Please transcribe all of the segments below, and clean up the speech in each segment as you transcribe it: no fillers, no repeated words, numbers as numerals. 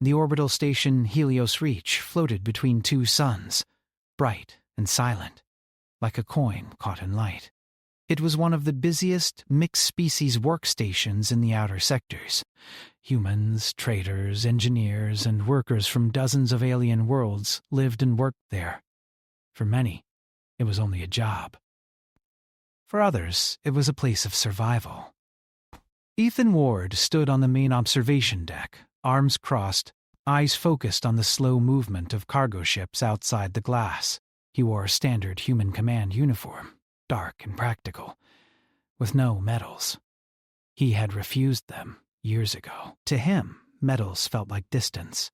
The orbital station Helios Reach floated between two suns, bright and silent, like a coin caught in light. It was one of the busiest mixed-species workstations in the outer sectors. Humans, traders, engineers, and workers from dozens of alien worlds lived and worked there. For many, it was only a job. For others, it was a place of survival. Ethan Ward stood on the main observation deck, arms crossed, eyes focused on the slow movement of cargo ships outside the glass. He wore a standard human command uniform, dark and practical, with no medals. He had refused them years ago. To him, medals felt like distance.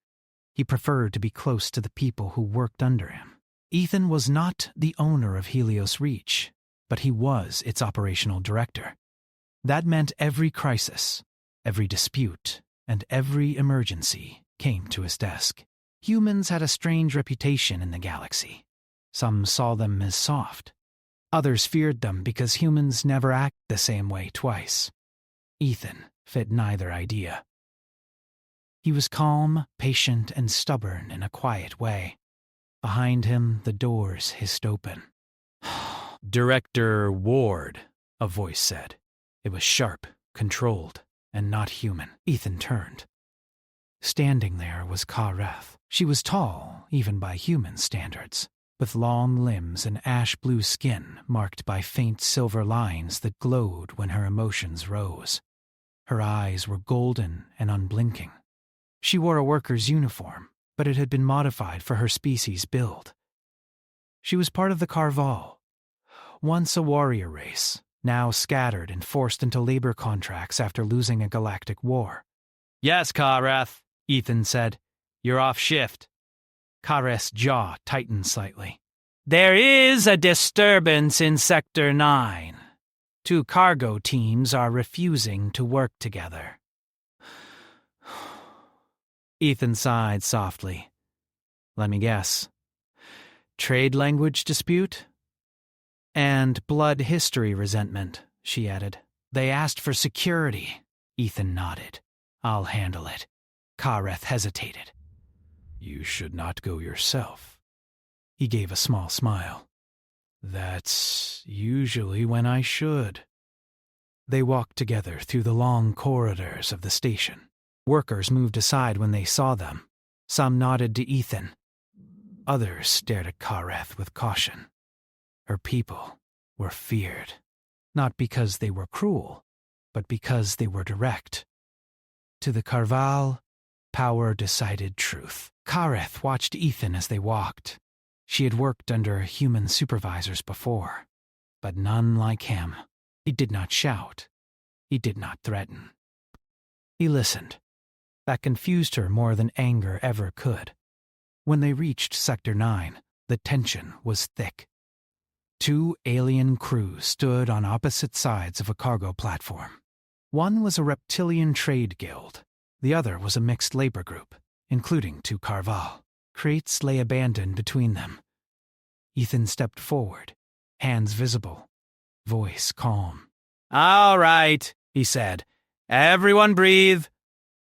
He preferred to be close to the people who worked under him. Ethan was not the owner of Helios Reach, but he was its operational director. That meant every crisis, every dispute, and every emergency came to his desk. Humans had a strange reputation in the galaxy. Some saw them as soft. Others feared them because humans never act the same way twice. Ethan fit neither idea. He was calm, patient, and stubborn in a quiet way. Behind him, the doors hissed open. "Director Ward," a voice said. It was sharp, controlled, and not human. Ethan turned. Standing there was Kareth. She was tall, even by human standards, with long limbs and ash-blue skin marked by faint silver lines that glowed when her emotions rose. Her eyes were golden and unblinking. She wore a worker's uniform, but it had been modified for her species' build. She was part of the Carval, once a warrior race, now scattered and forced into labor contracts after losing a galactic war. "Yes, Kareth," Ethan said. "You're off shift." Kareth's jaw tightened slightly. "There is a disturbance in Sector 9. 2 cargo teams are refusing to work together." Ethan sighed softly. "Let me guess. Trade language dispute?" "And blood history resentment," she added. "They asked for security." Ethan nodded. "I'll handle it." Kareth hesitated. "You should not go yourself." He gave a small smile. "That's usually when I should." They walked together through the long corridors of the station. Workers moved aside when they saw them. Some nodded to Ethan. Others stared at Kareth with caution. Her people were feared, not because they were cruel, but because they were direct. To the Carval, power decided truth. Kareth watched Ethan as they walked. She had worked under human supervisors before, but none like him. He did not shout. He did not threaten. He listened. That confused her more than anger ever could. When they reached Sector 9, the tension was thick. 2 alien crews stood on opposite sides of a cargo platform. One was a reptilian trade guild. The other was a mixed labor group, including 2 Carval. Crates lay abandoned between them. Ethan stepped forward, hands visible, voice calm. "All right," he said. "Everyone breathe."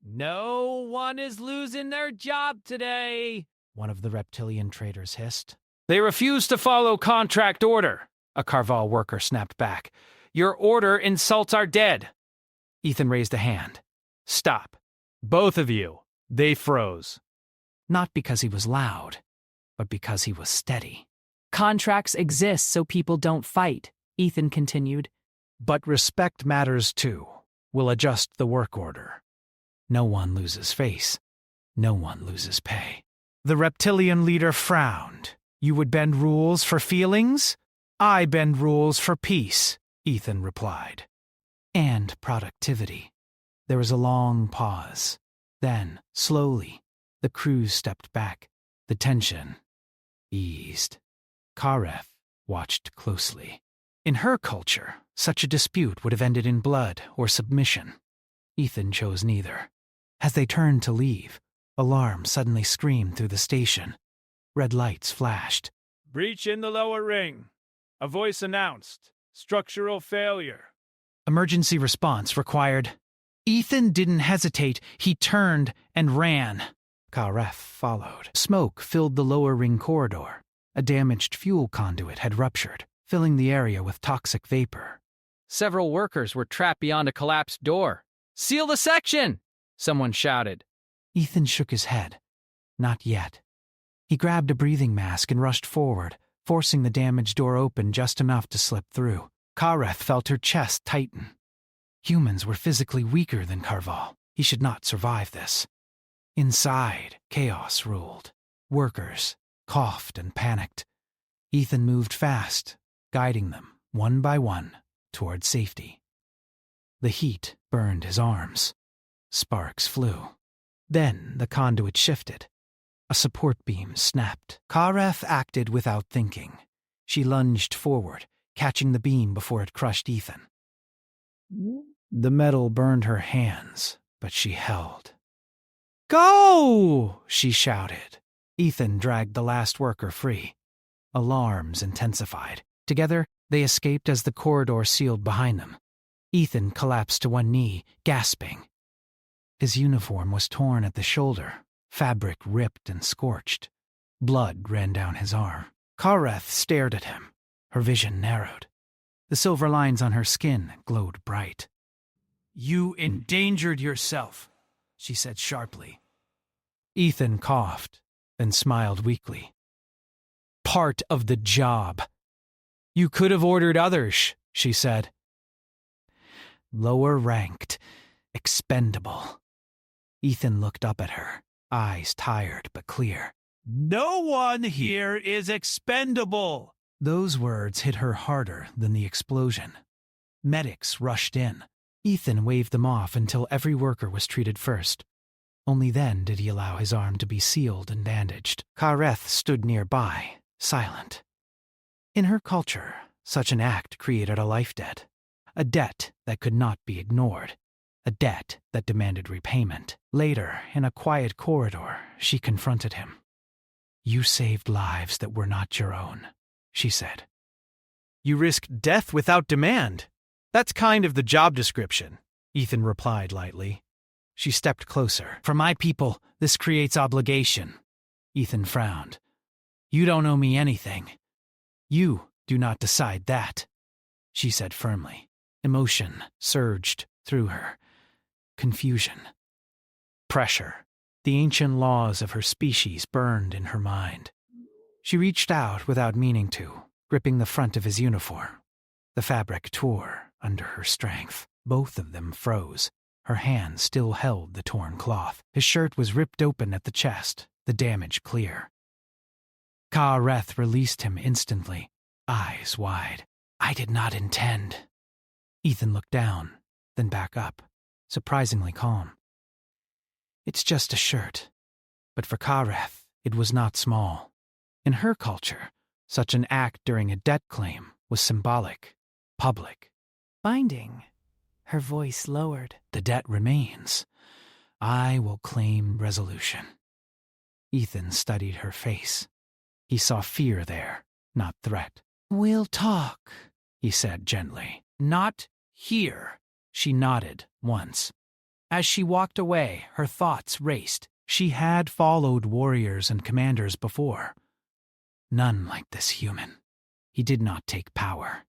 "No one is losing their job today," one of the reptilian traders hissed. "They refuse to follow contract order," a Carval worker snapped back. "Your order insults our dead." Ethan raised a hand. "Stop. Both of you." They froze. Not because he was loud, but because he was steady. "Contracts exist so people don't fight," Ethan continued. "But respect matters too. We'll adjust the work order. No one loses face. No one loses pay." The reptilian leader frowned. "You would bend rules for feelings? I bend rules for peace," Ethan replied. "And productivity." There was a long pause. Then, slowly, the crews stepped back. The tension eased. Kareth watched closely. In her culture, such a dispute would have ended in blood or submission. Ethan chose neither. As they turned to leave, alarms suddenly screamed through the station. Red lights flashed. "Breach in the lower ring." A voice announced, "Structural failure." Emergency response required. Ethan didn't hesitate. He turned and ran. Kareth followed. Smoke filled the lower ring corridor. A damaged fuel conduit had ruptured, filling the area with toxic vapor. Several workers were trapped beyond a collapsed door. "Seal the section!" someone shouted. Ethan shook his head. Not yet. He grabbed a breathing mask and rushed forward, forcing the damaged door open just enough to slip through. Kareth felt her chest tighten. Humans were physically weaker than Karval. He should not survive this. Inside, chaos ruled. Workers coughed and panicked. Ethan moved fast, guiding them, one by one, toward safety. The heat burned his arms. Sparks flew. Then the conduit shifted. A support beam snapped. Kareth acted without thinking. She lunged forward, catching the beam before it crushed Ethan. The metal burned her hands, but she held. "Go!" she shouted. Ethan dragged the last worker free. Alarms intensified. Together, they escaped as the corridor sealed behind them. Ethan collapsed to one knee, gasping. His uniform was torn at the shoulder, fabric ripped and scorched. Blood ran down his arm. Kareth stared at him. Her vision narrowed. The silver lines on her skin glowed bright. "You endangered yourself," she said sharply. Ethan coughed, then smiled weakly. "Part of the job. You could have ordered others," she said. "Lower ranked, expendable." Ethan looked up at her, eyes tired but clear. "No one here is expendable." Those words hit her harder than the explosion. Medics rushed in. Ethan waved them off until every worker was treated first. Only then did he allow his arm to be sealed and bandaged. Kareth stood nearby, silent. In her culture, such an act created a life debt. A debt that could not be ignored. A debt that demanded repayment. Later, in a quiet corridor, she confronted him. "You saved lives that were not your own," she said. "You risked death without demand. That's kind of the job description," Ethan replied lightly. She stepped closer. "For my people, this creates obligation." Ethan frowned. "You don't owe me anything. You do not decide that," she said firmly. Emotion surged through her. Confusion. Pressure. The ancient laws of her species burned in her mind. She reached out without meaning to, gripping the front of his uniform. The fabric tore under her strength. Both of them froze. Her hand still held the torn cloth. His shirt was ripped open at the chest, the damage clear. Kareth released him instantly, eyes wide. "I did not intend." Ethan looked down, then back up, surprisingly calm. "It's just a shirt." But for Kareth, it was not small. In her culture, such an act during a debt claim was symbolic, public. "Binding." Her voice lowered. "The debt remains. I will claim resolution." Ethan studied her face. He saw fear there, not threat. "We'll talk," he said gently. "Not here." She nodded once. As she walked away, her thoughts raced. She had followed warriors and commanders before. None like this human. He did not take power.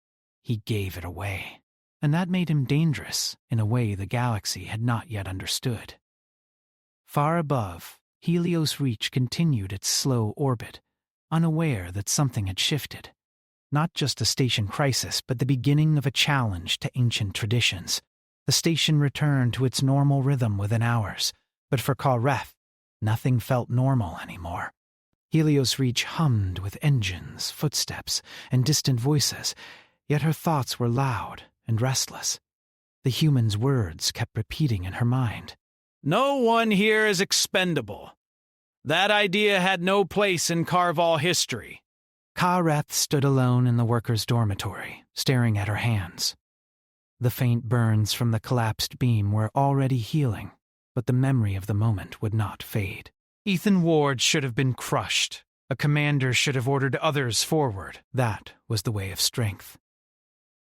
He gave it away. And that made him dangerous in a way the galaxy had not yet understood. Far above, Helios Reach continued its slow orbit, unaware that something had shifted. Not just a station crisis, but the beginning of a challenge to ancient traditions. The station returned to its normal rhythm within hours, but for Kareth, nothing felt normal anymore. Helios Reach hummed with engines, footsteps, and distant voices, yet her thoughts were loud and restless. The human's words kept repeating in her mind. "No one here is expendable. That idea had no place in Karval history." Kareth stood alone in the workers' dormitory, staring at her hands. The faint burns from the collapsed beam were already healing, but the memory of the moment would not fade. Ethan Ward should have been crushed. A commander should have ordered others forward. That was the way of strength.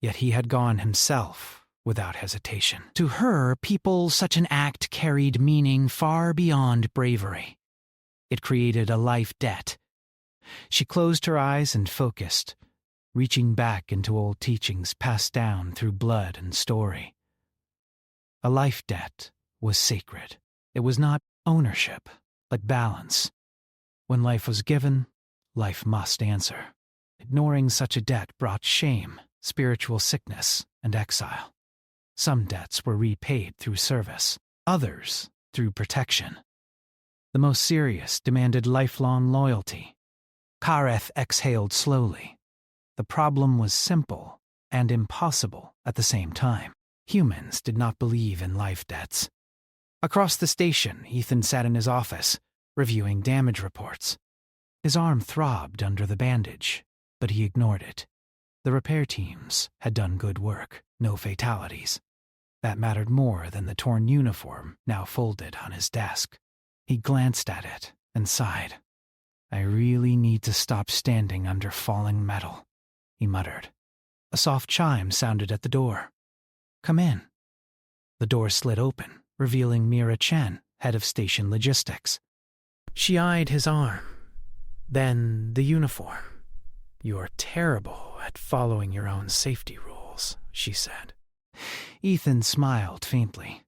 Yet he had gone himself, without hesitation. To her, people, such an act carried meaning far beyond bravery. It created a life debt. She closed her eyes and focused, reaching back into old teachings passed down through blood and story. A life debt was sacred. It was not ownership, but balance. When life was given, life must answer. Ignoring such a debt brought shame, spiritual sickness, and exile. Some debts were repaid through service, others through protection. The most serious demanded lifelong loyalty. Kareth exhaled slowly. The problem was simple and impossible at the same time. Humans did not believe in life debts. Across the station, Ethan sat in his office, reviewing damage reports. His arm throbbed under the bandage, but he ignored it. The repair teams had done good work, no fatalities. That mattered more than the torn uniform now folded on his desk. He glanced at it and sighed. I really need to stop standing under falling metal, he muttered. A soft chime sounded at the door. Come in. The door slid open, revealing Mira Chen, head of station logistics. She eyed his arm, then the uniform. You're terrible at following your own safety rules, she said. Ethan smiled faintly.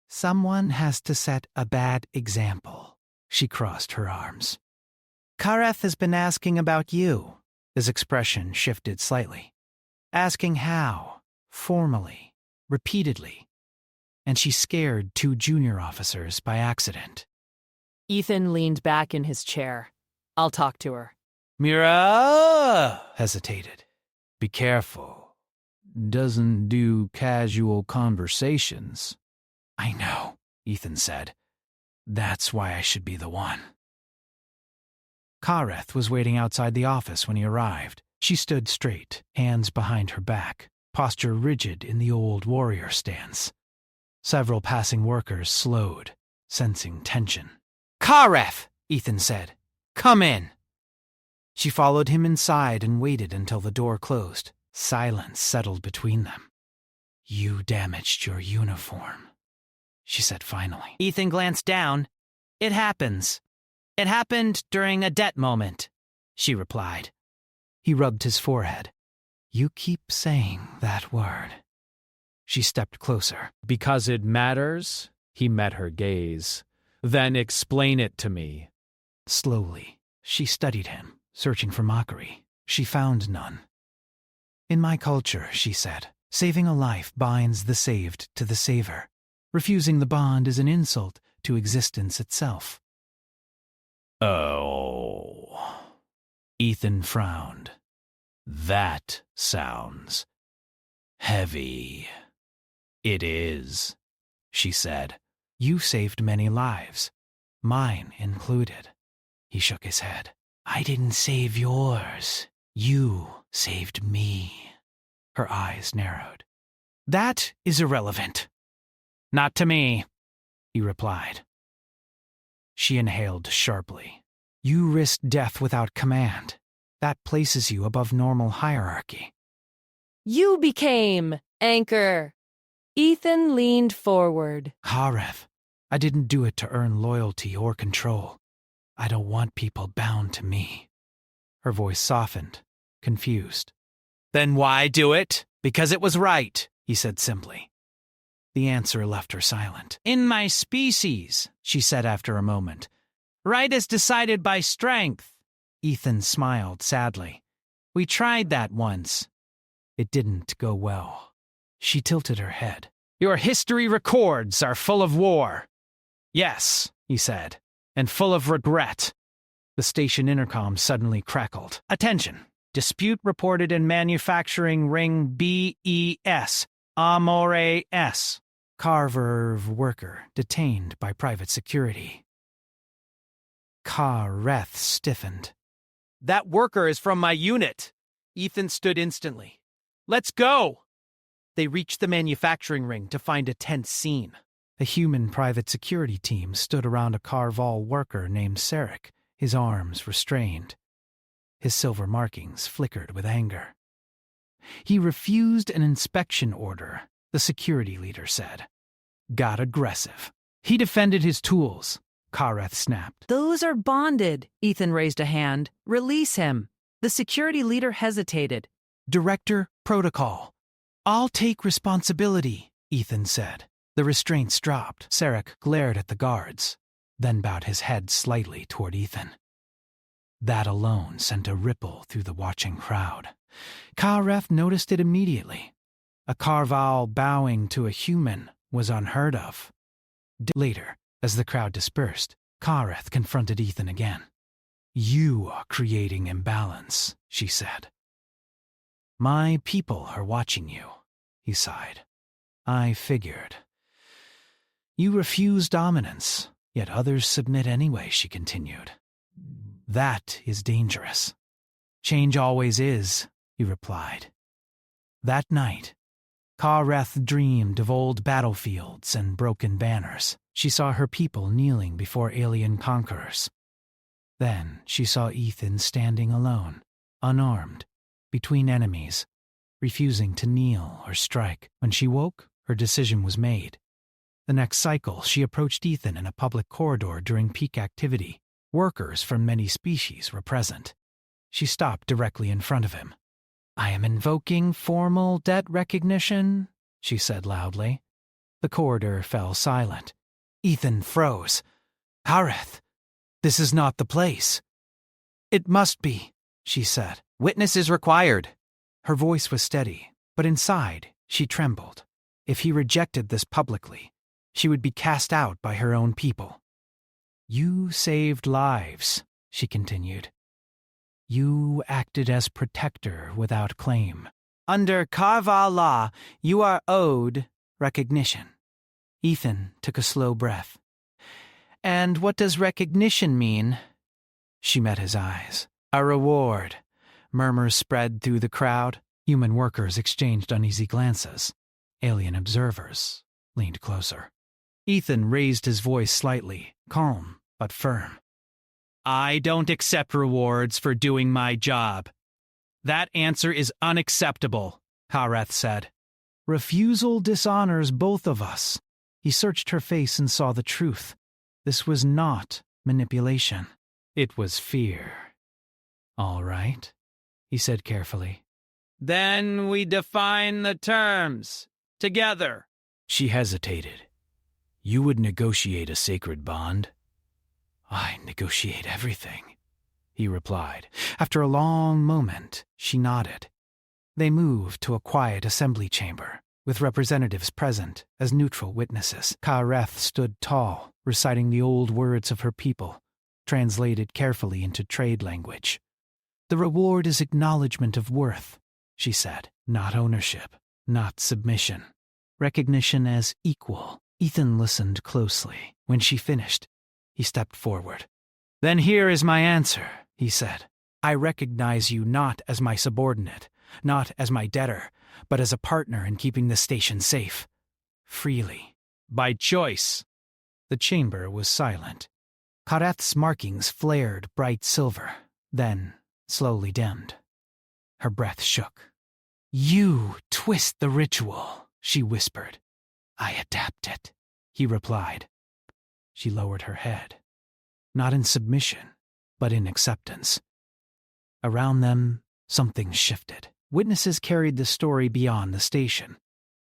Someone has to set a bad example. She crossed her arms. Kareth has been asking about you. His expression shifted slightly. Asking how, formally, repeatedly. And she scared 2 junior officers by accident. Ethan leaned back in his chair. I'll talk to her. Mira hesitated. Be careful. Doesn't do casual conversations. I know, Ethan said. That's why I should be the one. Kareth was waiting outside the office when he arrived. She stood straight, hands behind her back, posture rigid in the old warrior stance. Several passing workers slowed, sensing tension. Kareth, Ethan said. Come in. She followed him inside and waited until the door closed. Silence settled between them. You damaged your uniform, she said finally. Ethan glanced down. It happens. It happened during a debt moment, she replied. He rubbed his forehead. You keep saying that word. She stepped closer. Because it matters? He met her gaze. Then explain it to me. Slowly, she studied him, searching for mockery. She found none. In my culture, she said, saving a life binds the saved to the saver. Refusing the bond is an insult to existence itself. Oh. Ethan frowned. That sounds heavy. It is, she said. You saved many lives, mine included. He shook his head. I didn't save yours. You saved me. Her eyes narrowed. That is irrelevant. Not to me, he replied. She inhaled sharply. You risked death without command. That places you above normal hierarchy. You became anchor. Ethan leaned forward. Kareth, I didn't do it to earn loyalty or control. I don't want people bound to me. Her voice softened, confused. Then why do it? Because it was right, he said simply. The answer left her silent. In my species, she said after a moment. Right is decided by strength. Ethan smiled sadly. We tried that once. It didn't go well. She tilted her head. Your history records are full of war. Yes, he said, and full of regret. The station intercom suddenly crackled. Attention. Dispute reported in manufacturing ring BES. Amore S. Carver worker detained by private security. Kareth stiffened. That worker is from my unit. Ethan stood instantly. Let's go! They reached the manufacturing ring to find a tense scene. A human private security team stood around a Carval worker named Sarek, his arms restrained. His silver markings flickered with anger. He refused an inspection order, the security leader said. Got aggressive. He defended his tools, Kareth snapped. Those are bonded. Ethan raised a hand. Release him. The security leader hesitated. Director, protocol. I'll take responsibility, Ethan said. The restraints dropped. Sarek glared at the guards, then bowed his head slightly toward Ethan. That alone sent a ripple through the watching crowd. Kareth noticed it immediately. A Karval bowing to a human was unheard of. Later, as the crowd dispersed, Kareth confronted Ethan again. You are creating imbalance, she said. My people are watching you, he sighed. I figured. You refuse dominance, yet others submit anyway, she continued. That is dangerous. Change always is, he replied. That night, Kareth dreamed of old battlefields and broken banners. She saw her people kneeling before alien conquerors. Then she saw Ethan standing alone, unarmed, between enemies, refusing to kneel or strike. When she woke, her decision was made. The next cycle, she approached Ethan in a public corridor during peak activity. Workers from many species were present. She stopped directly in front of him. I am invoking formal debt recognition, she said loudly. The corridor fell silent. Ethan froze. Kareth, this is not the place. It must be, she said. Witness is required. Her voice was steady, but inside she trembled. If he rejected this publicly, she would be cast out by her own people. You saved lives, she continued. You acted as protector without claim. Under Karval law, you are owed recognition. Ethan took a slow breath. And what does recognition mean? She met his eyes. A reward. Murmurs spread through the crowd. Human workers exchanged uneasy glances. Alien observers leaned closer. Ethan raised his voice slightly, calm but firm. I don't accept rewards for doing my job. That answer is unacceptable, Kareth said. Refusal dishonors both of us. He searched her face and saw the truth. This was not manipulation. It was fear. All right, he said carefully. Then we define the terms. Together. She hesitated. You would negotiate a sacred bond? I negotiate everything, he replied. After a long moment, she nodded. They moved to a quiet assembly chamber, with representatives present as neutral witnesses. Kareth stood tall, reciting the old words of her people, translated carefully into trade language. The reward is acknowledgement of worth, she said, not ownership, not submission. Recognition as equal. Ethan listened closely. When she finished, he stepped forward. Then here is my answer, he said. I recognize you not as my subordinate, not as my debtor, but as a partner in keeping the station safe. Freely. By choice. The chamber was silent. Kareth's markings flared bright silver, then slowly dimmed. Her breath shook. You twist the ritual, she whispered. I adapt it, he replied. She lowered her head, not in submission, but in acceptance. Around them, something shifted. Witnesses carried the story beyond the station.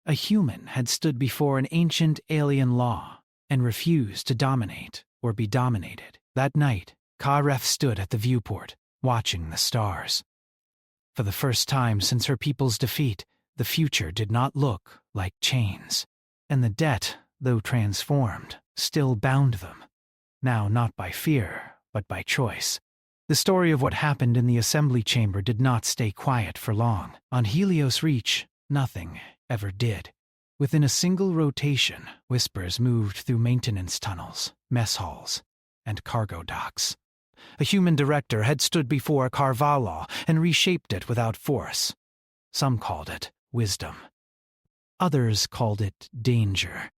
A human had stood before an ancient alien law and refused to dominate or be dominated. That night, Kareth stood at the viewport, watching the stars. For the first time since her people's defeat, the future did not look like chains, and the debt, though transformed, still bound them, now not by fear, but by choice. The story of what happened in the assembly chamber did not stay quiet for long. On Helios Reach, nothing ever did. Within a single rotation, whispers moved through maintenance tunnels, mess halls, and cargo docks. A human director had stood before a Karval law and reshaped it without force. Some called it wisdom. Others called it danger.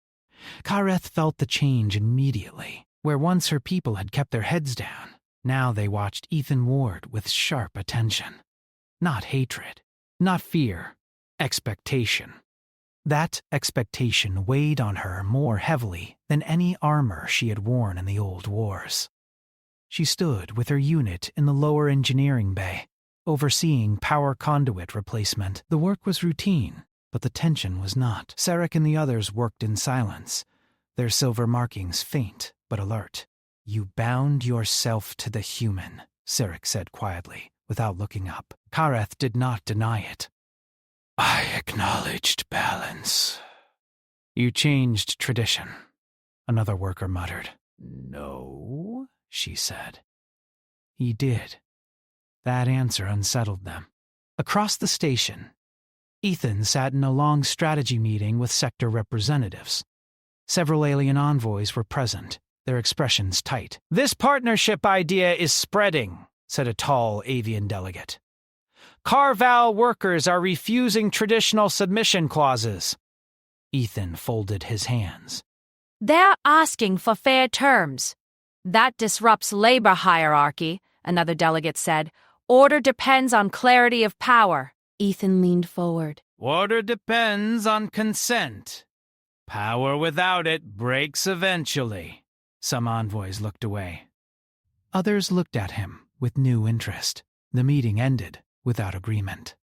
Kareth felt the change immediately. Where once her people had kept their heads down, now they watched Ethan Ward with sharp attention. Not hatred, not fear, expectation. That expectation weighed on her more heavily than any armor she had worn in the old wars. She stood with her unit in the lower engineering bay, overseeing power conduit replacement. The work was routine, but the tension was not. Sarek and the others worked in silence, their silver markings faint but alert. "You bound yourself to the human," Sarek said quietly, without looking up. Kareth did not deny it. "I acknowledged balance." "You changed tradition," another worker muttered. "No," she said. He did. That answer unsettled them. Across the station, Ethan sat in a long strategy meeting with sector representatives. Several alien envoys were present, their expressions tight. "This partnership idea is spreading," said a tall avian delegate. "Carval workers are refusing traditional submission clauses." Ethan folded his hands. "They're asking for fair terms. That disrupts labor hierarchy," another delegate said. "Order depends on clarity of power." Ethan leaned forward. "Order depends on consent. Power without it breaks eventually." Some envoys looked away. Others looked at him with new interest. The meeting ended without agreement.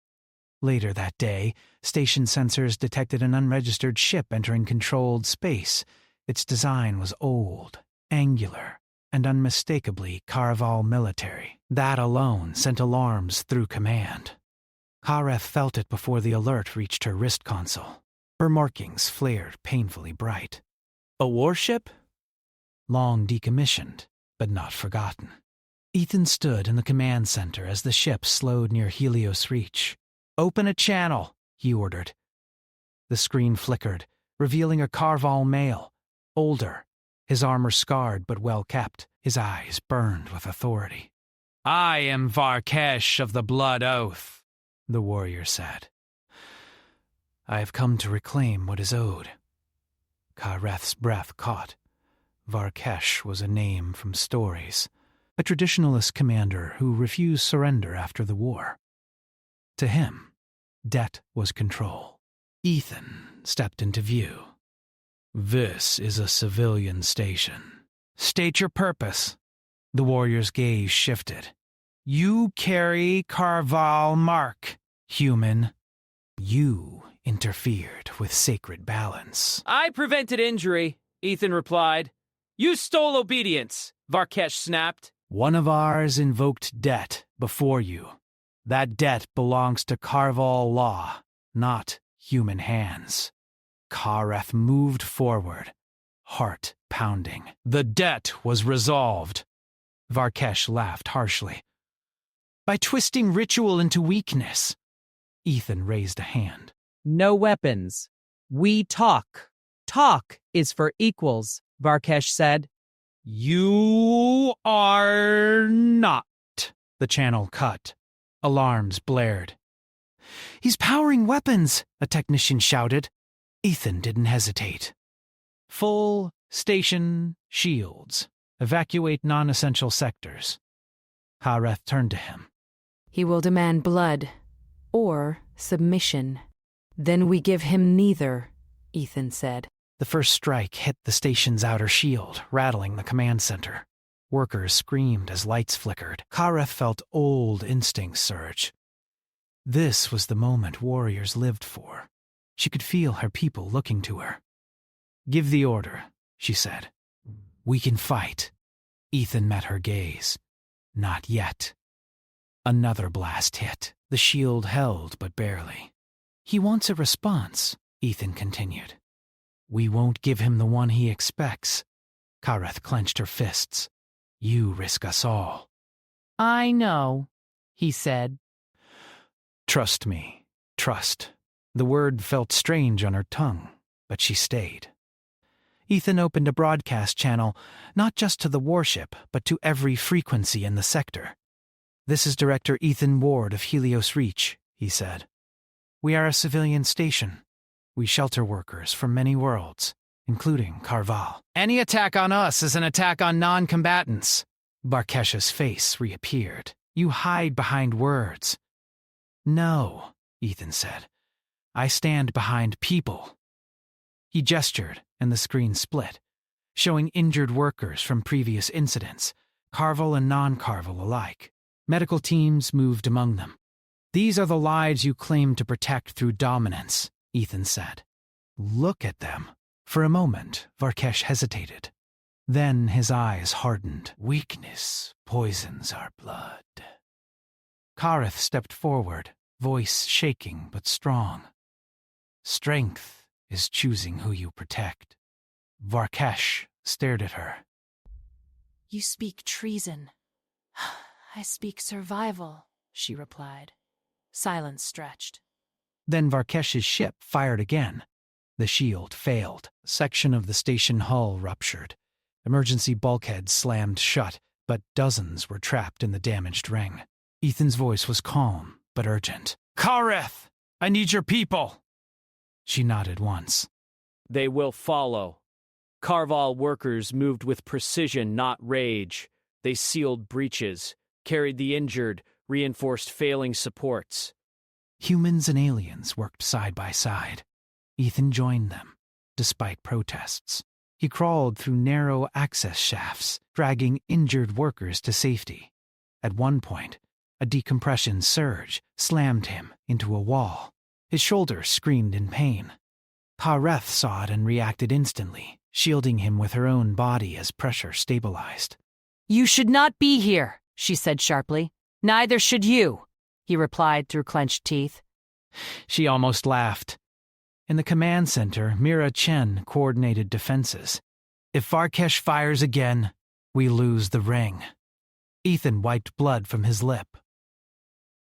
Later that day, station sensors detected an unregistered ship entering controlled space. Its design was old, angular, and unmistakably Carval military. That alone sent alarms through command. Kareth felt it before the alert reached her wrist console. Her markings flared painfully bright. A warship? Long decommissioned, but not forgotten. Ethan stood in the command center as the ship slowed near Helios Reach. "Open a channel," he ordered. The screen flickered, revealing a Carval male, older, his armor scarred but well kept, his eyes burned with authority. "I am Varkesh of the Blood Oath," the warrior said. "I have come to reclaim what is owed." Kareth's breath caught. Varkesh was a name from stories, a traditionalist commander who refused surrender after the war. To him, debt was control. Ethan stepped into view. "This is a civilian station." "State your purpose." The warrior's gaze shifted. "You carry Carval mark, human. You interfered with sacred balance." "I prevented injury," Ethan replied. "You stole obedience," Varkesh snapped. "One of ours invoked debt before you. That debt belongs to Carval law, not human hands." Kareth moved forward, heart pounding. "The debt was resolved." Varkesh laughed harshly. "By twisting ritual into weakness." Ethan raised a hand. No weapons. We talk. Talk is for equals, Varkesh said. "You are not." The channel cut. Alarms blared. "He's powering weapons," a technician shouted. Ethan didn't hesitate. "Full station shields. Evacuate non-essential sectors." Kareth turned to him. "He will demand blood or submission. Then we give him neither," Ethan said. The first strike hit the station's outer shield, rattling the command center. Workers screamed as lights flickered. Kareth felt old instincts surge. This was the moment warriors lived for. She could feel her people looking to her. "Give the order," she said. "We can fight." Ethan met her gaze. "Not yet." Another blast hit. The shield held, but barely. "He wants a response," Ethan continued. "We won't give him the one he expects." Kareth clenched her fists. "You risk us all." I know, he said. "Trust me. Trust." The word felt strange on her tongue, but she stayed. Ethan opened a broadcast channel, not just to the warship, but to every frequency in the sector. "This is Director Ethan Ward of Helios Reach," he said. "We are a civilian station. We shelter workers from many worlds, including Carval. Any attack on us is an attack on non-combatants." Varkesh's face reappeared. "You hide behind words." "No," Ethan said. I stand behind people." He gestured, and the screen split, showing injured workers from previous incidents, Carvel and non-Carvel alike. Medical teams moved among them. "These are the lives you claim to protect through dominance," Ethan said. "Look at them." For a moment, Varkesh hesitated. Then his eyes hardened. "Weakness poisons our blood." Kareth stepped forward, voice shaking but strong. "Strength is choosing who you protect." Varkesh stared at her. "You speak treason. I speak survival," she replied. Silence stretched. Then Varkesh's ship fired again. The shield failed. A section of the station hull ruptured. Emergency bulkheads slammed shut, but dozens were trapped in the damaged ring. Ethan's voice was calm but urgent. Kareth, I need your people. She nodded once. They will follow. Carval workers moved with precision, not rage. They sealed breaches, carried the injured, reinforced failing supports. Humans and aliens worked side by side. Ethan joined them, despite protests. He crawled through narrow access shafts, dragging injured workers to safety. At one point, a decompression surge slammed him into a wall. His shoulder screamed in pain. Kareth saw it and reacted instantly, shielding him with her own body as pressure stabilized. "You should not be here," she said sharply. "Neither should you," he replied through clenched teeth. She almost laughed. In the command center, Mira Chen coordinated defenses. "If Varkesh fires again, we lose the ring." Ethan wiped blood from his lip.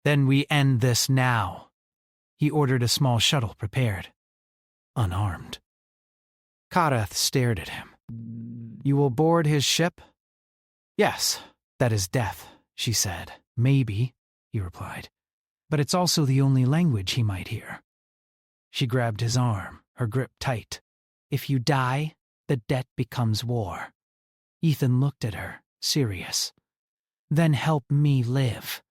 "Then we end this now." He ordered a small shuttle prepared, unarmed. Kareth stared at him. "You will board his ship?" "Yes, that is death," she said. "Maybe," he replied. "But it's also the only language he might hear." She grabbed his arm, her grip tight. "If you die, the debt becomes war." Ethan looked at her, serious. "Then help me live."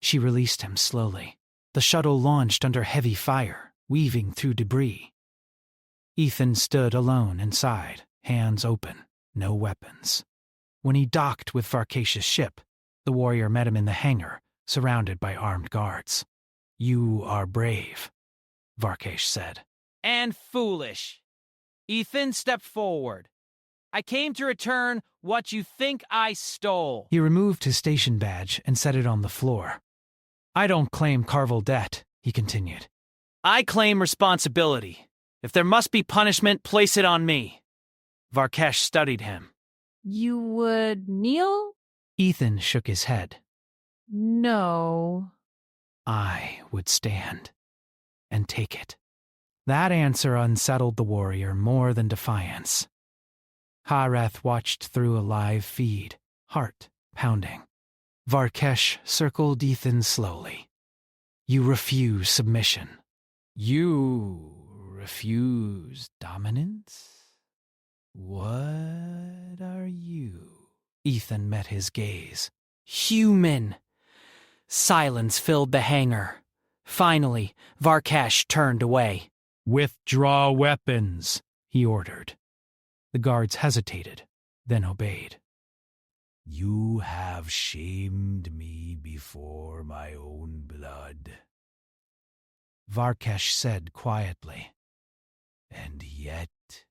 She released him slowly. The shuttle launched under heavy fire, weaving through debris. Ethan stood alone inside, hands open, no weapons. When he docked with Varkesh's ship, the warrior met him in the hangar, surrounded by armed guards. "You are brave," Varkesh said. And foolish. Ethan, step forward. I came to return what you think I stole. He removed his station badge and set it on the floor. "I don't claim Carvel debt," he continued. I claim responsibility. If there must be punishment, place it on me." Varkesh studied him. "You would kneel?" Ethan shook his head. "No." "I would stand and take it." That answer unsettled the warrior more than defiance. Kareth watched through a live feed, heart pounding. Varkesh circled Ethan slowly. "You refuse submission. You refuse dominance? What are you?" Ethan met his gaze. "Human." Silence filled the hangar. Finally, Varkesh turned away. "Withdraw weapons," he ordered. The guards hesitated, then obeyed. "You have shamed me before my own blood," Varkesh said quietly. "And yet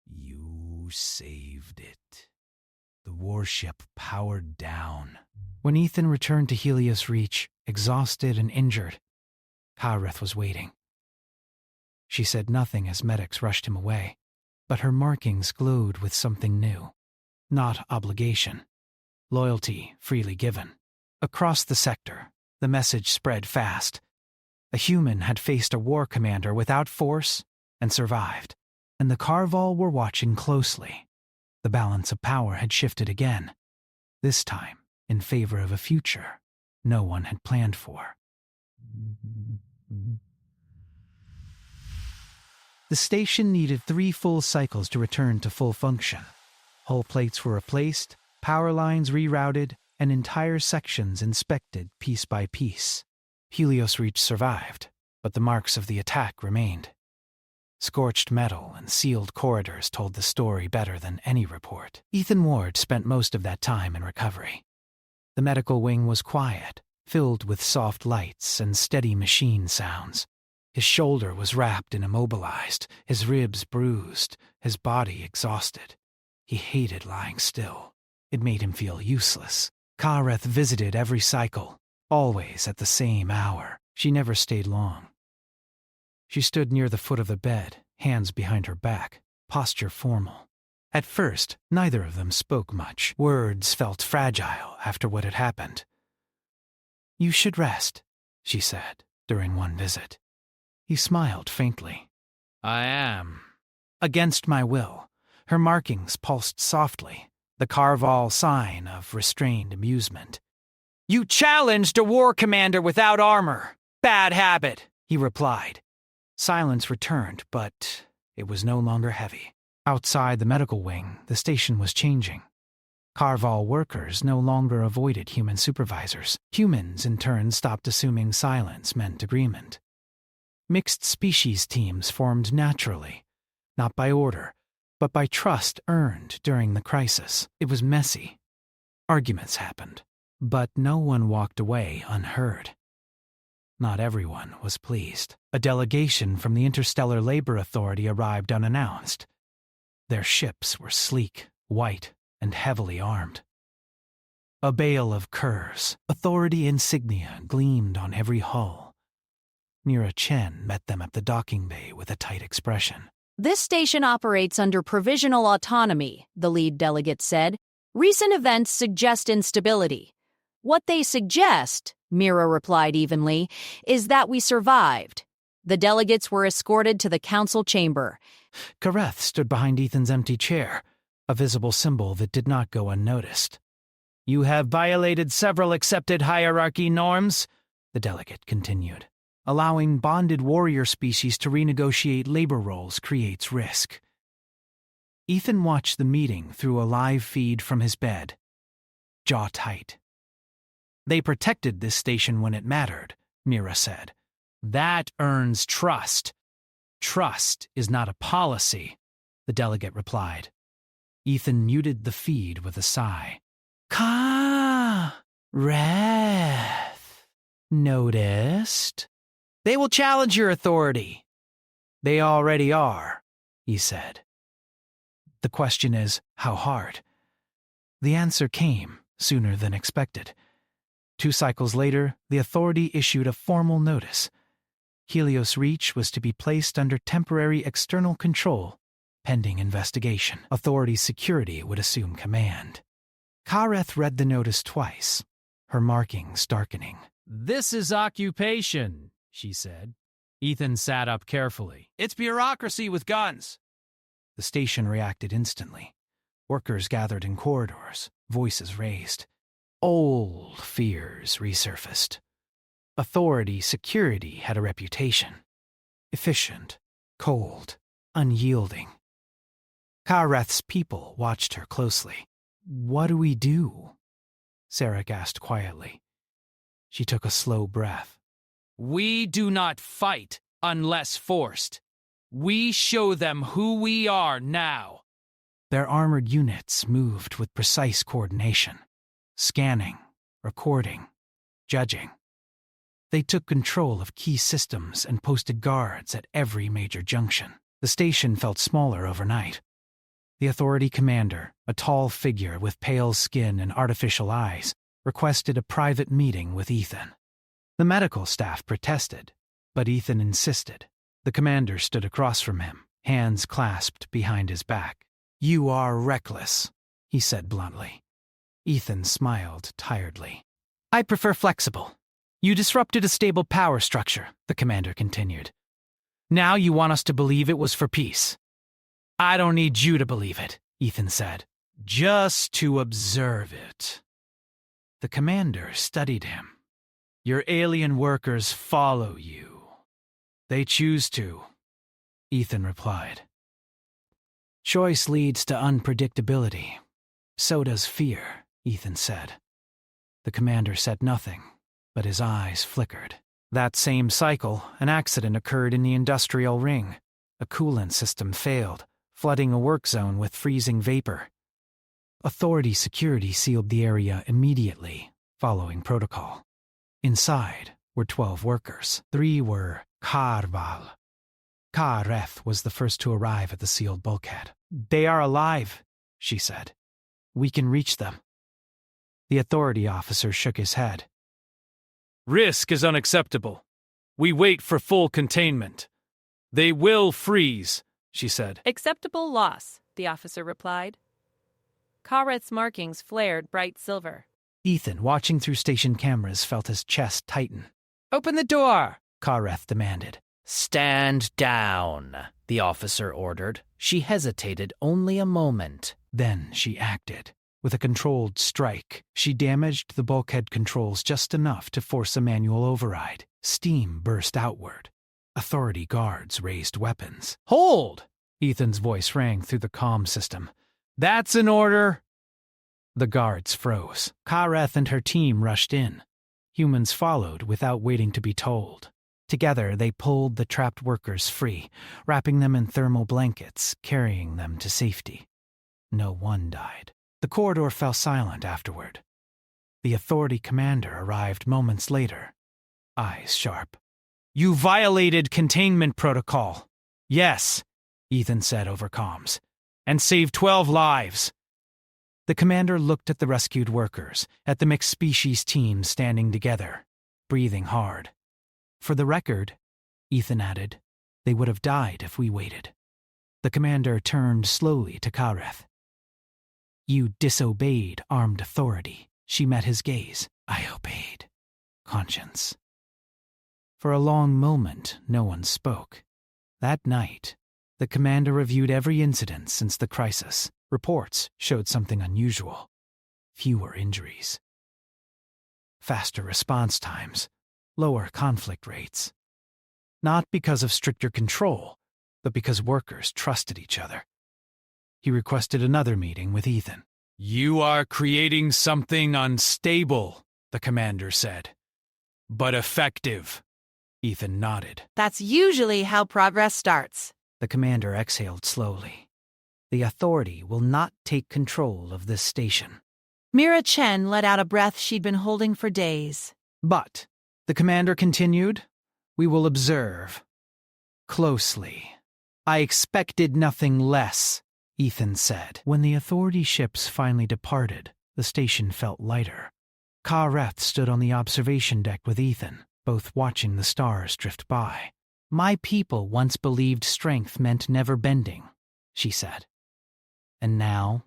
you saved it." The warship powered down. When Ethan returned to Helios Reach, exhausted and injured, Kareth was waiting. She said nothing as medics rushed him away, but her markings glowed with something new. Not obligation. Loyalty freely given. Across the sector, the message spread fast. A human had faced a war commander without force and survived, and the Carval were watching closely. The balance of power had shifted again, this time in favor of a future no one had planned for. The station needed 3 full cycles to return to full function. Hull plates were replaced, power lines rerouted, and entire sections inspected piece by piece. Helios Reach survived, but the marks of the attack remained. Scorched metal and sealed corridors told the story better than any report. Ethan Ward spent most of that time in recovery. The medical wing was quiet, filled with soft lights and steady machine sounds. His shoulder was wrapped and immobilized, his ribs bruised, his body exhausted. He hated lying still. It made him feel useless. Kareth visited every cycle, always at the same hour. She never stayed long. She stood near the foot of the bed, hands behind her back, posture formal. At first, neither of them spoke much. Words felt fragile after what had happened. "You should rest," she said during one visit. He smiled faintly. I am. Against my will, her markings pulsed softly, the Carval sign of restrained amusement. "You challenged a war commander without armor. Bad habit," he replied. Silence returned, but it was no longer heavy. Outside the medical wing, the station was changing. Carval workers no longer avoided human supervisors. Humans, in turn, stopped assuming silence meant agreement. Mixed species teams formed naturally, not by order, but by trust earned during the crisis. It was messy. Arguments happened, but no one walked away unheard. Not everyone was pleased. A delegation from the Interstellar Labor Authority arrived unannounced. Their ships were sleek, white, and heavily armed. A bale of curves, authority insignia gleamed on every hull. Nira Chen met them at the docking bay with a tight expression. This station operates under provisional autonomy, the lead delegate said. Recent events suggest instability. What they suggest, Mira replied evenly, is that we survived. The delegates were escorted to the council chamber. Kareth stood behind Ethan's empty chair, a visible symbol that did not go unnoticed. You have violated several accepted hierarchy norms, the delegate continued. Allowing bonded warrior species to renegotiate labor roles creates risk. Ethan watched the meeting through a live feed from his bed, jaw tight. They protected this station when it mattered, Mira said. That earns trust. Trust is not a policy, the delegate replied. Ethan muted the feed with a sigh. Kareth. Noticed? They will challenge your authority. They already are, he said. The question is, how hard? The answer came sooner than expected. 2 cycles later, the authority issued a formal notice. Helios Reach was to be placed under temporary external control, pending investigation. Authority security would assume command. Kareth read the notice twice, her markings darkening. This is occupation, she said. Ethan sat up carefully. It's bureaucracy with guns. The station reacted instantly. Workers gathered in corridors, voices raised. Old fears resurfaced. Authority security had a reputation. Efficient, cold, unyielding. Kareth's people watched her closely. What do we do? Sarek asked quietly. She took a slow breath. We do not fight unless forced. We show them who we are now. Their armored units moved with precise coordination. Scanning, recording, judging. They took control of key systems and posted guards at every major junction. The station felt smaller overnight. The authority commander, a tall figure with pale skin and artificial eyes, requested a private meeting with Ethan. The medical staff protested, but Ethan insisted. The commander stood across from him, hands clasped behind his back. You are reckless, he said bluntly. Ethan smiled tiredly. I prefer flexible. You disrupted a stable power structure, the commander continued. Now you want us to believe it was for peace. I don't need you to believe it, Ethan said. Just to observe it. The commander studied him. Your alien workers follow you. They choose to, Ethan replied. Choice leads to unpredictability. So does fear, Ethan said. The commander said nothing, but his eyes flickered. That same cycle, an accident occurred in the industrial ring. A coolant system failed, flooding a work zone with freezing vapor. Authority security sealed the area immediately, following protocol. Inside were 12 workers. 3 were Karval. Kareth was the first to arrive at the sealed bulkhead. "They are alive," she said. "We can reach them." The authority officer shook his head. Risk is unacceptable. We wait for full containment. They will freeze, she said. Acceptable loss, the officer replied. Kareth's markings flared bright silver. Ethan, watching through station cameras, felt his chest tighten. "Open the door," Kareth demanded. "Stand down," the officer ordered. She hesitated only a moment. Then she acted. With a controlled strike, she damaged the bulkhead controls just enough to force a manual override. Steam burst outward. Authority guards raised weapons. "Hold!" Ethan's voice rang through the comm system. "That's an order." The guards froze. Kareth and her team rushed in. Humans followed without waiting to be told. Together, they pulled the trapped workers free, wrapping them in thermal blankets, carrying them to safety. No one died. The corridor fell silent afterward. The authority commander arrived moments later, eyes sharp. "You violated containment protocol." "Yes," Ethan said over comms. "And saved 12 lives." The commander looked at the rescued workers, at the mixed species team standing together, breathing hard. "For the record," Ethan added, "they would have died if we waited." The commander turned slowly to Kareth. "You disobeyed armed authority." She met his gaze. "I obeyed conscience." For a long moment, no one spoke. That night, the commander reviewed every incident since the crisis. Reports showed something unusual. Fewer injuries. Faster response times. Lower conflict rates. Not because of stricter control, but because workers trusted each other. He requested another meeting with Ethan. "You are creating something unstable," the commander said. "But effective." Ethan nodded. That's usually how progress starts. The commander exhaled slowly. The authority will not take control of this station. Mira Chen let out a breath she'd been holding for days. But, the commander continued, we will observe. Closely. I expected nothing less, Ethan said. When the authority ships finally departed, the station felt lighter. Kareth stood on the observation deck with Ethan, both watching the stars drift by. My people once believed strength meant never bending, she said. And now?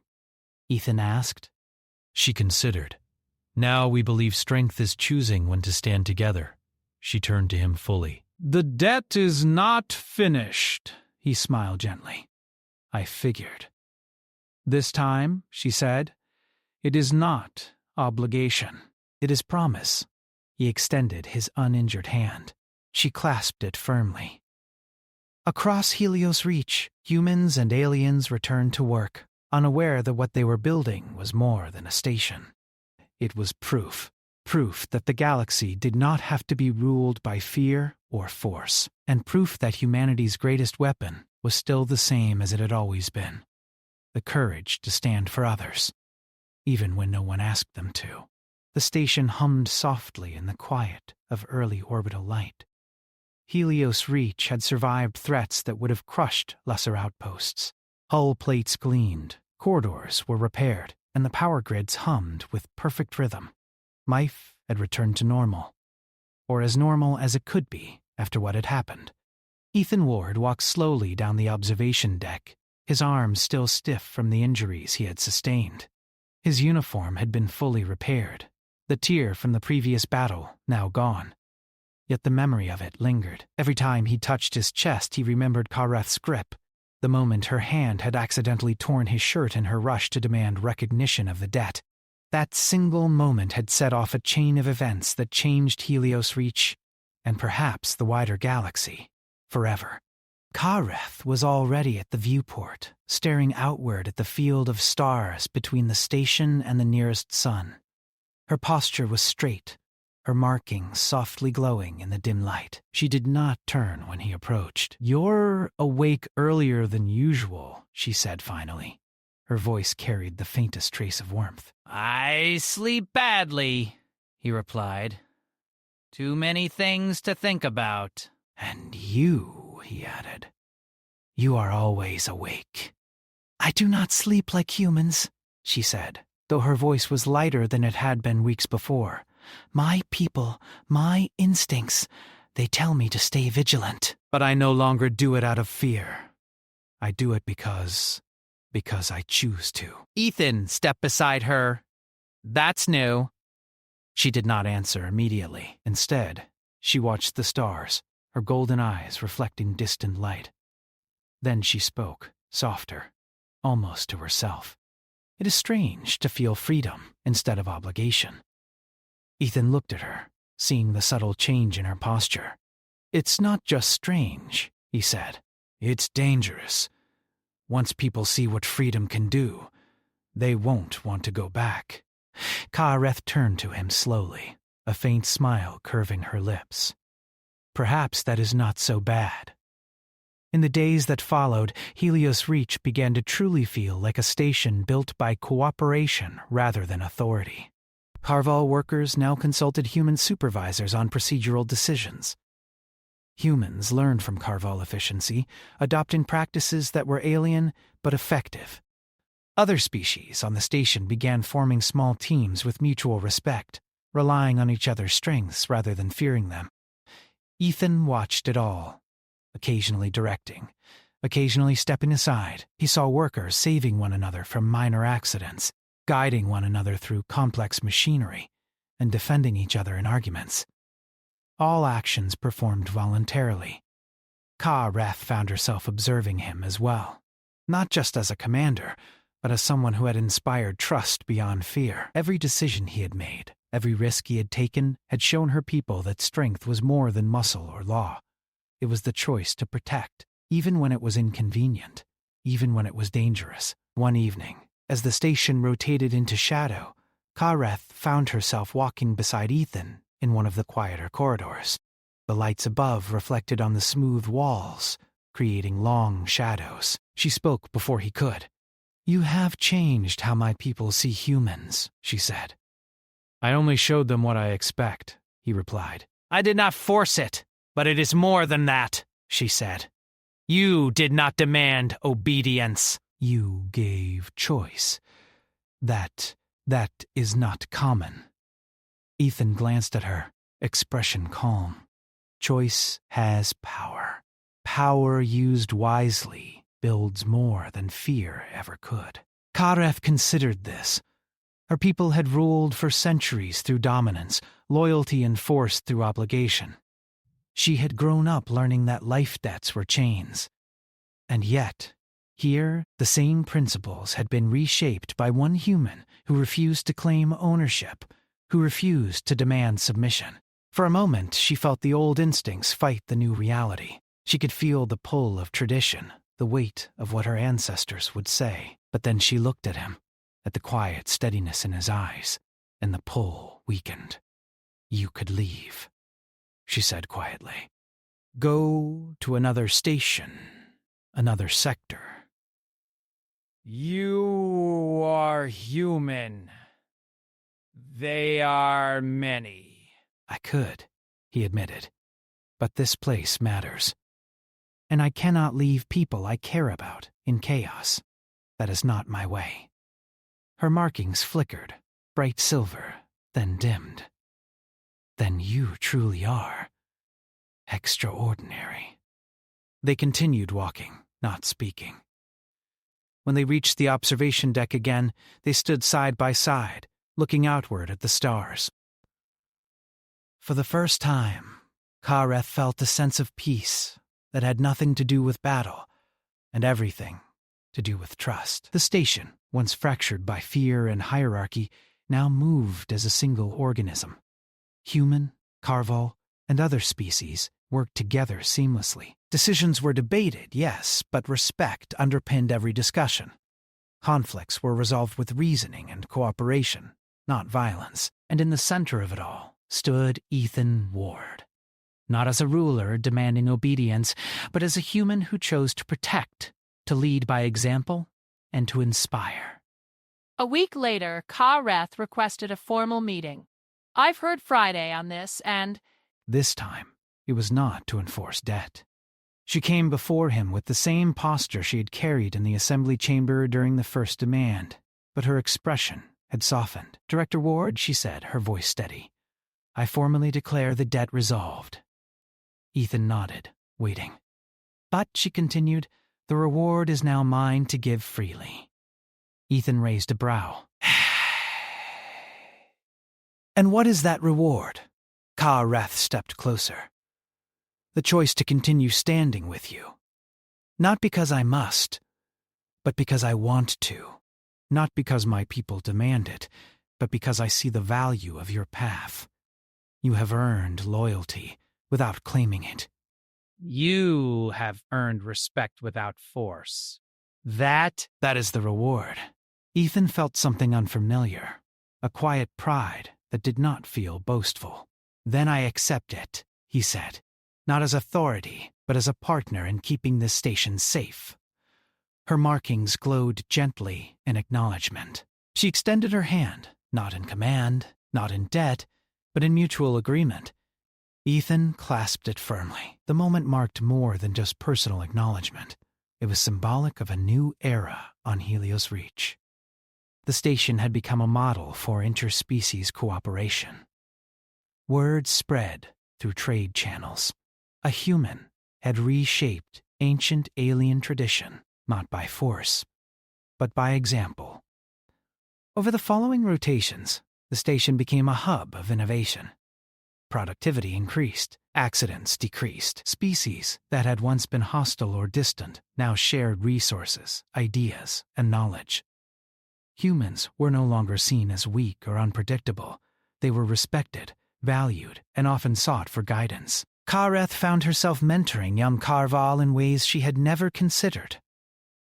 Ethan asked. She considered. Now we believe strength is choosing when to stand together. She turned to him fully. The debt is not finished, he smiled gently. I figured. This time, she said, it is not obligation. It is promise. He extended his uninjured hand. She clasped it firmly. Across Helios Reach, humans and aliens returned to work, unaware that what they were building was more than a station. It was proof that the galaxy did not have to be ruled by fear or force, and proof that humanity's greatest weapon was still the same as it had always been: the courage to stand for others, even when no one asked them to. The station hummed softly in the quiet of early orbital light. Helios Reach had survived threats that would have crushed lesser outposts. Hull plates gleamed, corridors were repaired, and the power grids hummed with perfect rhythm. Life had returned to normal, or as normal as it could be after what had happened. Ethan Ward walked slowly down the observation deck, his arms still stiff from the injuries he had sustained. His uniform had been fully repaired, the tear from the previous battle now gone. Yet the memory of it lingered. Every time he touched his chest, he remembered Kareth's grip, the moment her hand had accidentally torn his shirt in her rush to demand recognition of the debt. That single moment had set off a chain of events that changed Helios Reach, and perhaps the wider galaxy, forever. Kareth was already at the viewport, staring outward at the field of stars between the station and the nearest sun. Her posture was straight, her markings softly glowing in the dim light. She did not turn when he approached. "You're awake earlier than usual," she said finally. Her voice carried the faintest trace of warmth. "I sleep badly," he replied. "Too many things to think about." "And you," he added, "you are always awake." "I do not sleep like humans," she said, though her voice was lighter than it had been weeks before. "My people, my instincts, they tell me to stay vigilant. But I no longer do it out of fear. I do it because I choose to." "Ethan, step beside her. That's new." She did not answer immediately. Instead, she watched the stars, her golden eyes reflecting distant light. Then she spoke, softer, almost to herself. It is strange to feel freedom instead of obligation. Ethan looked at her, seeing the subtle change in her posture. "It's not just strange," he said. "It's dangerous. Once people see what freedom can do, they won't want to go back." Ka'areth turned to him slowly, a faint smile curving her lips. "Perhaps that is not so bad." In the days that followed, Helios Reach began to truly feel like a station built by cooperation rather than authority. Carval workers now consulted human supervisors on procedural decisions. Humans learned from Carval efficiency, adopting practices that were alien but effective. Other species on the station began forming small teams with mutual respect, relying on each other's strengths rather than fearing them. Ethan watched it all, occasionally directing, occasionally stepping aside. He saw workers saving one another from minor accidents, guiding one another through complex machinery, and defending each other in arguments. All actions performed voluntarily. Ka'areth found herself observing him as well, not just as a commander, but as someone who had inspired trust beyond fear. Every decision he had made, every risk he had taken, had shown her people that strength was more than muscle or law. It was the choice to protect, even when it was inconvenient, even when it was dangerous. One evening, as the station rotated into shadow, Ka'areth found herself walking beside Ethan in one of the quieter corridors. The lights above reflected on the smooth walls, creating long shadows. She spoke before he could. "You have changed how my people see humans," she said. "I only showed them what I expect," he replied. "I did not force it, but it is more than that," she said. "You did not demand obedience. You gave choice. That is not common." Ethan glanced at her, expression calm. Choice has power. Power used wisely builds more than fear ever could. Ka'areth considered this. Her people had ruled for centuries through dominance, loyalty enforced through obligation. She had grown up learning that life debts were chains. And yet, here, the same principles had been reshaped by one human who refused to claim ownership, who refused to demand submission. For a moment, she felt the old instincts fight the new reality. She could feel the pull of tradition, the weight of what her ancestors would say. But then she looked at him, at the quiet steadiness in his eyes, and the pull weakened. "You could leave," she said quietly. "Go to another station, another sector." You are human. They are many. "I could," he admitted, "but this place matters. And I cannot leave people I care about in chaos. That is not my way." Her markings flickered, bright silver, then dimmed. "Then you truly are extraordinary." They continued walking, not speaking. When they reached the observation deck again, they stood side by side, looking outward at the stars. For the first time, Ka'areth felt a sense of peace that had nothing to do with battle, and everything to do with trust. The station, once fractured by fear and hierarchy, now moved as a single organism. Human, Carval, and other species worked together seamlessly. Decisions were debated, yes, but respect underpinned every discussion. Conflicts were resolved with reasoning and cooperation, not violence. And in the center of it all, stood Ethan Ward. Not as a ruler demanding obedience, but as a human who chose to protect, to lead by example, and to inspire. A week later, Kareth requested a formal meeting. I've heard Friday on this, and This time, it was not to enforce debt. She came before him with the same posture she had carried in the assembly chamber during the first demand, but her expression had softened. "Director Ward," she said, her voice steady, "I formally declare the debt resolved." Ethan nodded, waiting. "But," she continued, "the reward is now mine to give freely." Ethan raised a brow. "And what is that reward?" Kareth stepped closer. "The choice to continue standing with you. Not because I must, but because I want to. Not because my people demand it, but because I see the value of your path. You have earned loyalty without claiming it. You have earned respect without force. That is the reward." Ethan felt something unfamiliar, a quiet pride that did not feel boastful. "Then I accept it," he said, "not as authority, but as a partner in keeping this station safe." Her markings glowed gently in acknowledgement. She extended her hand, not in command, not in debt, but in mutual agreement. Ethan clasped it firmly. The moment marked more than just personal acknowledgement. It was symbolic of a new era on Helios Reach. The station had become a model for interspecies cooperation. Word spread through trade channels. A human had reshaped ancient alien tradition, not by force, but by example. Over the following rotations, the station became a hub of innovation. Productivity increased, accidents decreased. Species that had once been hostile or distant now shared resources, ideas, and knowledge. Humans were no longer seen as weak or unpredictable. They were respected, valued, and often sought for guidance. Kareth found herself mentoring young Karval in ways she had never considered.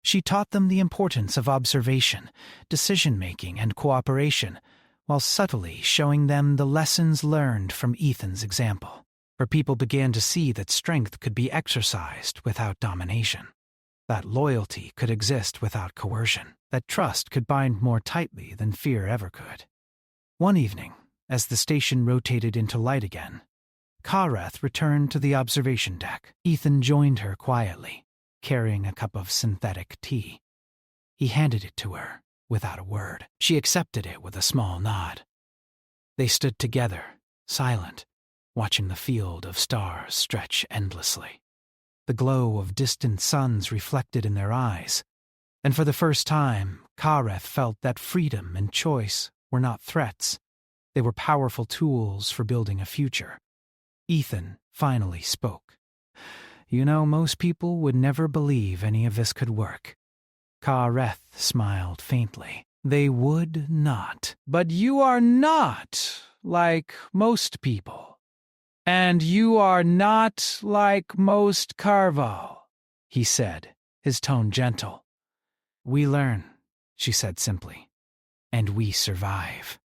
She taught them the importance of observation, decision-making, and cooperation, while subtly showing them the lessons learned from Ethan's example. Her people began to see that strength could be exercised without domination, that loyalty could exist without coercion, that trust could bind more tightly than fear ever could. One evening, as the station rotated into light again, Kareth returned to the observation deck. Ethan joined her quietly, carrying a cup of synthetic tea. He handed it to her without a word. She accepted it with a small nod. They stood together, silent, watching the field of stars stretch endlessly. The glow of distant suns reflected in their eyes, and for the first time, Kareth felt that freedom and choice were not threats. They were powerful tools for building a future. Ethan finally spoke. "You know, most people would never believe any of this could work." Kareth smiled faintly. "They would not. But you are not like most people. And you are not like most Karval," he said, his tone gentle. "We learn," she said simply, "and we survive."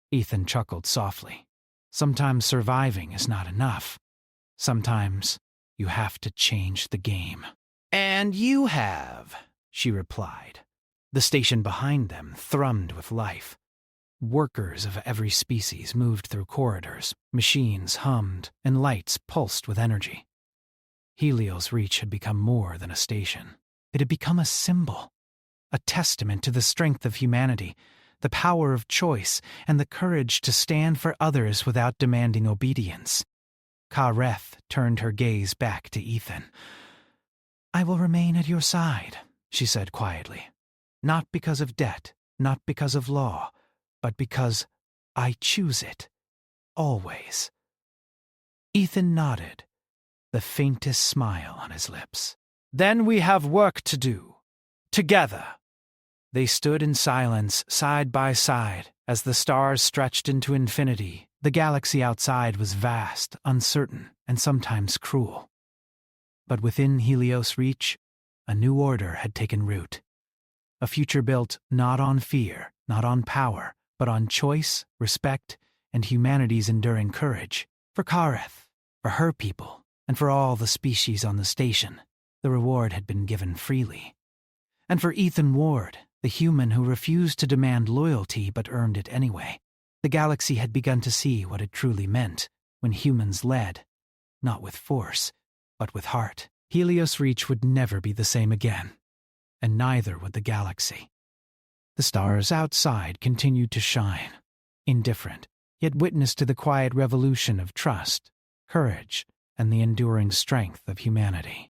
Ethan chuckled softly. Sometimes surviving is not enough. Sometimes you have to change the game. "And you have," she replied. The station behind them thrummed with life. Workers of every species moved through corridors, machines hummed, and lights pulsed with energy. Helios Reach had become more than a station. It had become a symbol, a testament to the strength of humanity, the power of choice, and the courage to stand for others without demanding obedience. Kareth turned her gaze back to Ethan. "I will remain at your side," she said quietly. "Not because of debt, not because of law, but because I choose it. Always." Ethan nodded, the faintest smile on his lips. "Then we have work to do. Together." They stood in silence, side by side, as the stars stretched into infinity. The galaxy outside was vast, uncertain, and sometimes cruel. But within Helios Reach, a new order had taken root. A future built not on fear, not on power, but on choice, respect, and humanity's enduring courage. For Kareth, for her people, and for all the species on the station, the reward had been given freely. And for Ethan Ward, the human who refused to demand loyalty but earned it anyway, the galaxy had begun to see what it truly meant when humans led, not with force, but with heart. Helios Reach would never be the same again, and neither would the galaxy. The stars outside continued to shine, indifferent, yet witness to the quiet revolution of trust, courage, and the enduring strength of humanity.